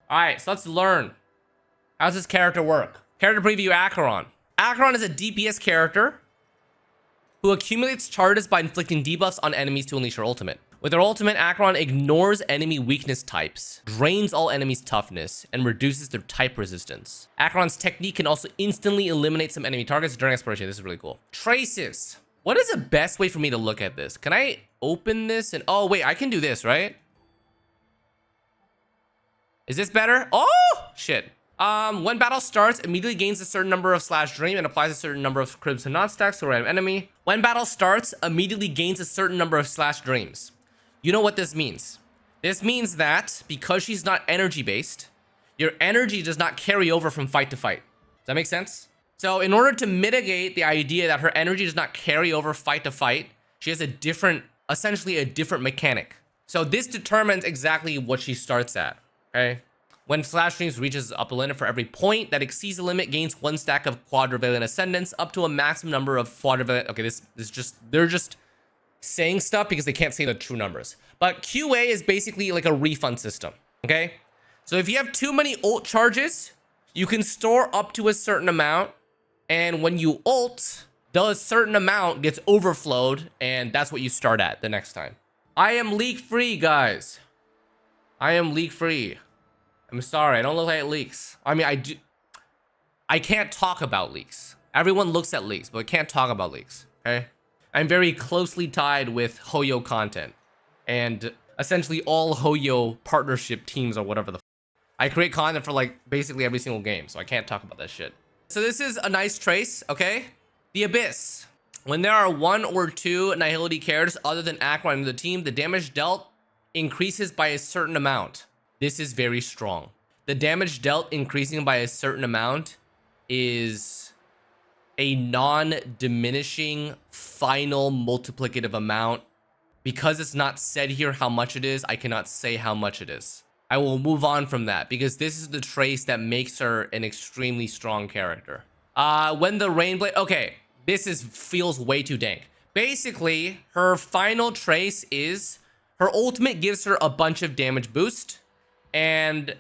All right, so let's learn. How does this character work? Character preview, Acheron. Acheron is a DPS character who accumulates charges by inflicting debuffs on enemies to unleash her ultimate. With her ultimate, Acheron ignores enemy weakness types, drains all enemies' toughness, and reduces their type resistance. Acheron's technique can also instantly eliminate some enemy targets during exploration. This is really cool. Traces. What is the best way for me to look at this? Can I open this and... Oh, wait, I can do this, right? Is this better? Oh, shit. When battle starts, immediately gains a certain number of slash dream and applies a certain number of crimson knot stacks to a random enemy. When battle starts, immediately gains a certain number of slash dreams. You know what this means? This means that because she's not energy based, your energy does not carry over from fight to fight. Does that make sense? So in order to mitigate the idea that her energy does not carry over fight to fight, she has a different, essentially a different mechanic. So this determines exactly what she starts at, okay? When Slash Streams reaches upper limit, for every point that exceeds the limit, gains 1 stack of quadrivalent ascendance up to a maximum number of quadrivalent. Okay, this is just, they're just saying stuff because they can't say the true numbers. But QA is basically like a refund system, okay? So if you have too many ult charges, you can store up to a certain amount. And when you ult, the certain amount gets overflowed. And that's what you start at the next time. I am leak free, guys. I am leak free. I'm sorry, I don't look like leaks. I mean, I can't talk about leaks. Everyone looks at leaks, but I can't talk about leaks, okay? I'm very closely tied with Hoyo content. And essentially all Hoyo partnership teams or whatever the f. I create content for like basically every single game, so I can't talk about that shit. So this is a nice trace, okay? The Abyss. When there are 1 or 2 Nihility characters other than Acheron in the team, the damage dealt increases by a certain amount. This is very strong. The damage dealt increasing by a certain amount is a non-diminishing final multiplicative amount. Because it's not said here how much it is, I cannot say how much it is. I will move on from that because this is the trace that makes her an extremely strong character. When the Rainblade... Okay, this feels way too dank. Basically, her final trace is her ultimate gives her a bunch of damage boost. And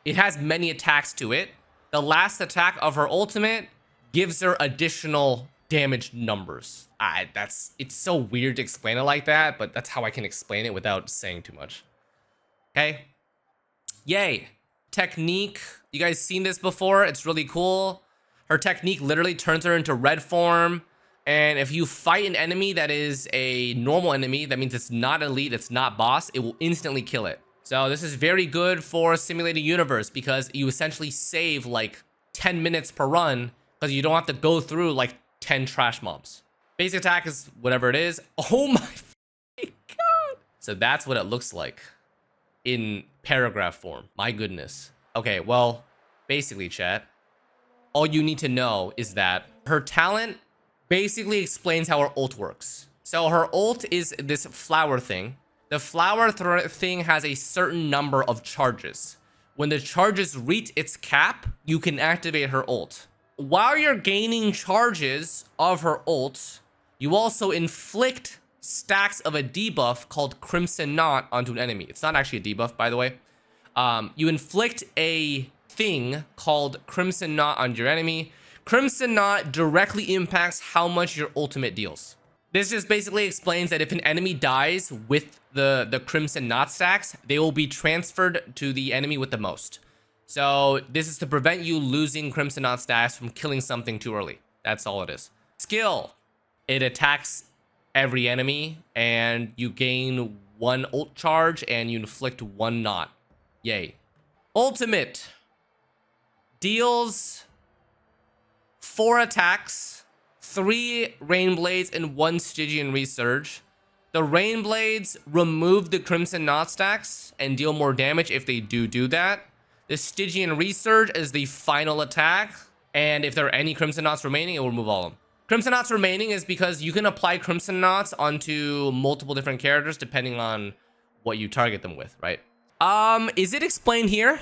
it has many attacks to it. The last attack of her ultimate gives her additional damage numbers. It's so weird to explain it like that, but that's how I can explain it without saying too much. Okay. Yay. Technique. You guys seen this before? It's really cool. Her technique literally turns her into red form. And if you fight an enemy that is a normal enemy, that means it's not elite, it's not boss, it will instantly kill it. So this is very good for Simulated Universe because you essentially save like 10 minutes per run because you don't have to go through like 10 trash mobs. Basic attack is whatever it is. Oh my god. So that's what it looks like in paragraph form. My goodness. Okay, well, basically, chat, all you need to know is that her talent basically explains how her ult works. So her ult is this flower thing. The flower thing has a certain number of charges. When the charges reach its cap, you can activate her ult. While you're gaining charges of her ult, you also inflict stacks of a debuff called Crimson Knot onto an enemy. It's not actually a debuff, by the way. You inflict a thing called Crimson Knot on your enemy. Crimson Knot directly impacts how much your ultimate deals. This just basically explains that if an enemy dies with the Crimson Knot stacks, they will be transferred to the enemy with the most. So this is to prevent you losing Crimson Knot stacks from killing something too early. That's all it is. Skill. It attacks every enemy and you gain 1 ult charge and you inflict 1 knot. Yay. Ultimate. Deals 4 attacks. 3 Rain Blades and 1 Stygian Resurge. The Rain Blades remove the Crimson Knot stacks and deal more damage if they do that. The Stygian Resurge is the final attack. And if there are any Crimson Knots remaining, it will remove all of them. Crimson Knots remaining is because you can apply Crimson Knots onto multiple different characters depending on what you target them with, right? Is it explained here?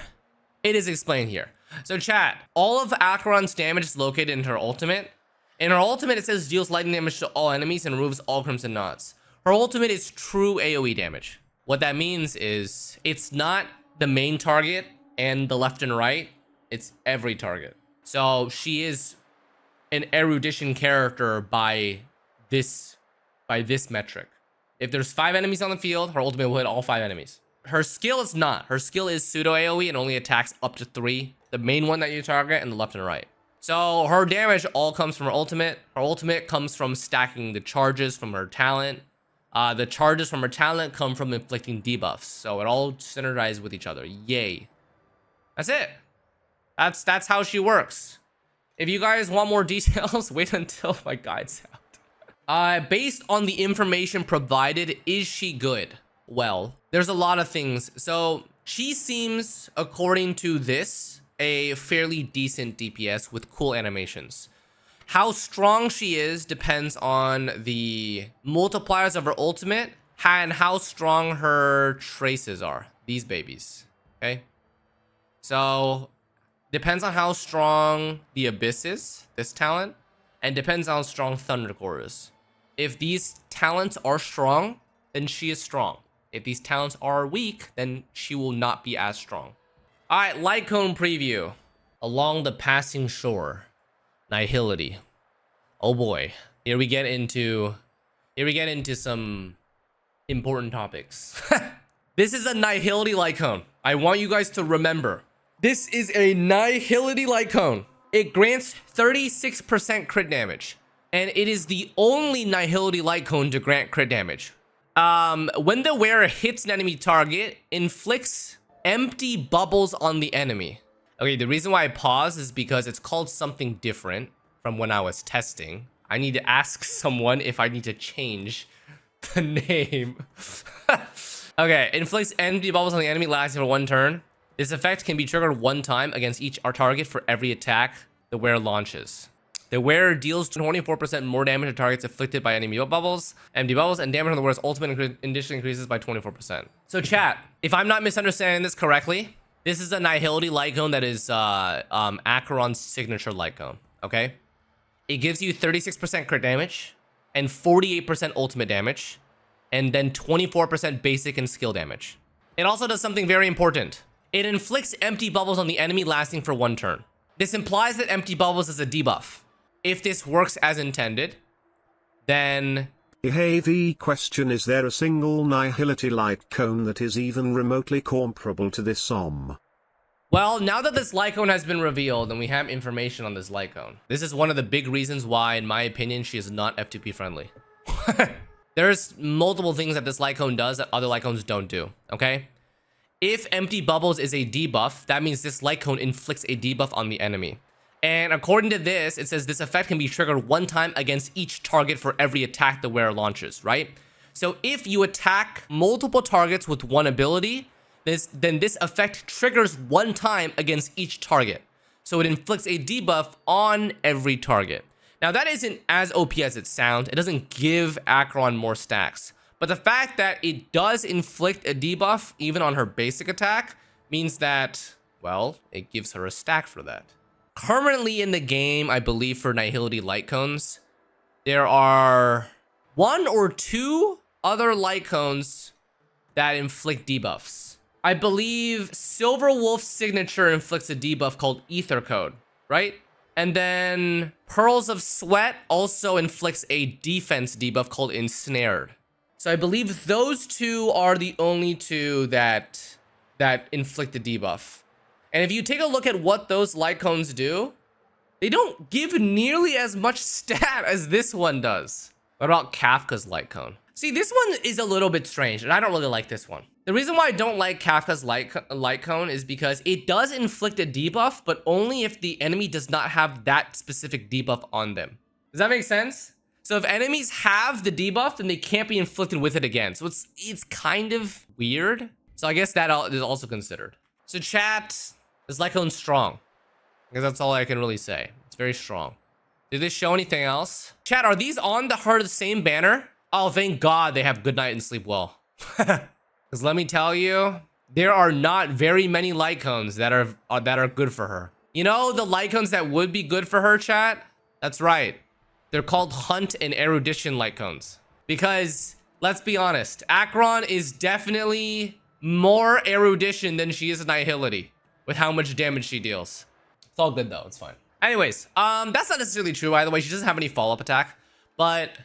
It is explained here. So chat, all of Acheron's damage is located in her ultimate. In her ultimate, it says deals lightning damage to all enemies and removes all Crimson Knots. Her ultimate is true AoE damage. What that means is it's not the main target and the left and right, it's every target. So she is an erudition character by this metric. If there's 5 enemies on the field, her ultimate will hit all 5 enemies. Her skill is not. Her skill is pseudo AoE and only attacks up to 3. The main one that you target and the left and right. So her damage all comes from her ultimate. Her ultimate comes from stacking the charges from her talent. The charges from her talent come from inflicting debuffs. So it all synergizes with each other. Yay. That's it. That's how she works. If you guys want more details, wait until my guide's out. Based on the information provided, is she good? Well, there's a lot of things. So she seems, according to this, a fairly decent DPS with cool animations. How strong she is depends on the multipliers of her ultimate and how strong her traces are. These babies, okay? So depends on how strong the Abyss is, this talent, and depends on how strong Thundercore is. If these talents are strong, then she is strong. If these talents are weak, then she will not be as strong. All right, Light Cone preview. Along the passing shore, Nihility. Oh boy, here we get into some important topics. This is a Nihility Light Cone. I want you guys to remember. This is a Nihility Light Cone. It grants 36% crit damage. And it is the only Nihility Light Cone to grant crit damage. When the wearer hits an enemy target, inflicts empty bubbles on the enemy. Okay, the reason why I paused is because it's called something different from when I was testing. I need to ask someone if I need to change the name. Okay, inflicts empty bubbles on the enemy lasting for 1 turn. This effect can be triggered 1 time against each target for every attack the wearer launches. The wearer deals 24% more damage to targets afflicted by enemy bubbles, empty bubbles, and damage on the wearer's ultimate addition increases by 24%. So chat, if I'm not misunderstanding this correctly, this is a Nihility Light Cone that is Acheron's signature Light Cone, okay? It gives you 36% crit damage, and 48% ultimate damage, and then 24% basic and skill damage. It also does something very important. It inflicts empty bubbles on the enemy lasting for 1 turn. This implies that empty bubbles is a debuff. If this works as intended, then... Hey, the question, is there a single Nihility Light Cone that is even remotely comparable to this Well, now that this Light Cone has been revealed and we have information on this Light Cone, this is one of the big reasons why, in my opinion, she is not F2P friendly. There's multiple things that this Light Cone does that other Light Cones don't do, okay? If empty bubbles is a debuff, that means this Light Cone inflicts a debuff on the enemy. And according to this, it says this effect can be triggered 1 time against each target for every attack the wearer launches, right? So if you attack multiple targets with 1 ability, then this effect triggers 1 time against each target. So it inflicts a debuff on every target. Now that isn't as OP as it sounds. It doesn't give Acheron more stacks. But the fact that it does inflict a debuff even on her basic attack means that, well, it gives her a stack for that. Currently in the game, I believe for Nihility Light Cones, there are 1 or 2 other Light Cones that inflict debuffs. I believe Silver Wolf's signature inflicts a debuff called Ether Code, right? And then Pearls of Sweat also inflicts a defense debuff called Ensnared. So I believe those 2 are the only 2 that inflict the debuff. And if you take a look at what those Light Cones do, they don't give nearly as much stat as this one does. What about Kafka's Light Cone? See, this one is a little bit strange, and I don't really like this one. The reason why I don't like Kafka's Light Cone is because it does inflict a debuff, but only if the enemy does not have that specific debuff on them. Does that make sense? So if enemies have the debuff, then they can't be inflicted with it again. So it's kind of weird. So I guess that is also considered. So chat, this Light Cone's strong. Because that's all I can really say. It's very strong. Did they show anything else? Chat, are these on the same banner? Oh, thank God they have good night and sleep well. Because let me tell you, there are not very many Light Cones that are good for her. You know the Light Cones that would be good for her, chat? That's right. They're called Hunt and Erudition Light Cones. Because, let's be honest, Acheron is definitely more Erudition than she is Nihility. with how much damage she deals. It's all good though, it's fine. Anyways, that's not necessarily true, by the way. She doesn't have any follow-up attack. But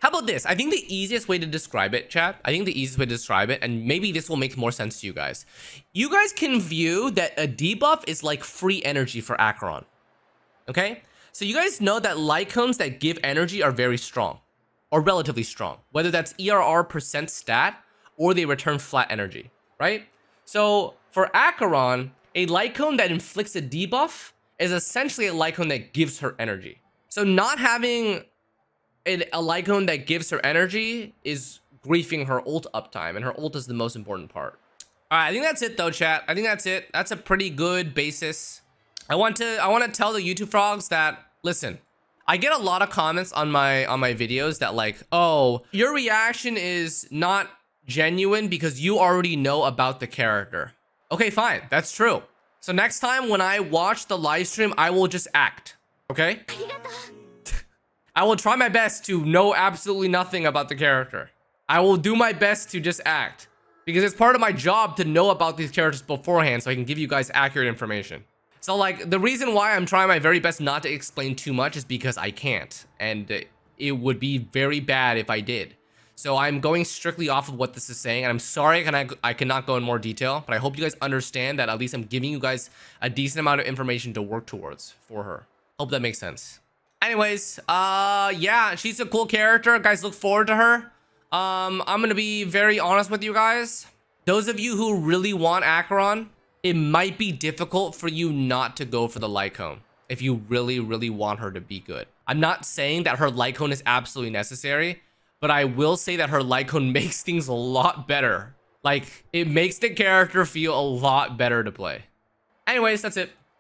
how about this? I think the easiest way to describe it, chat, and maybe this will make more sense to you guys. You guys can view that a debuff is like free energy for Acheron. Okay? So you guys know that light cones that give energy are very strong, or relatively strong, whether that's ERR percent stat or they return flat energy, right? So for Acheron, a light cone that inflicts a debuff is essentially a light cone that gives her energy. So not having a light cone that gives her energy is griefing her ult uptime, and her ult is the most important part. All right, I think that's it though, chat. I think that's it. That's a pretty good basis. I want to tell the YouTube frogs that, listen, I get a lot of comments on my videos that like, oh, your reaction is not genuine because you already know about the character. Okay, fine, that's true. So next time when I watch the live stream, I will just act, okay? I will try my best to know absolutely nothing about the character. I will do my best to just act, because it's part of my job to know about these characters beforehand so I can give you guys accurate information. So like, the reason why I'm trying my very best not to explain too much is because I can't, and it would be very bad if I did. So I'm going strictly off of what this is saying, and I'm sorry I cannot go in more detail, but I hope you guys understand that at least I'm giving you guys a decent amount of information to work towards for her. Hope that makes sense. Anyways, yeah, she's a cool character. Guys, look forward to her. I'm gonna be very honest with you guys. Those of you who really want Acheron, it might be difficult for you not to go for the light cone if you really, really want her to be good. I'm not saying that her light cone is absolutely necessary, but I will say that her light cone makes things a lot better. Like, it makes the character feel a lot better to play. Anyways, that's it.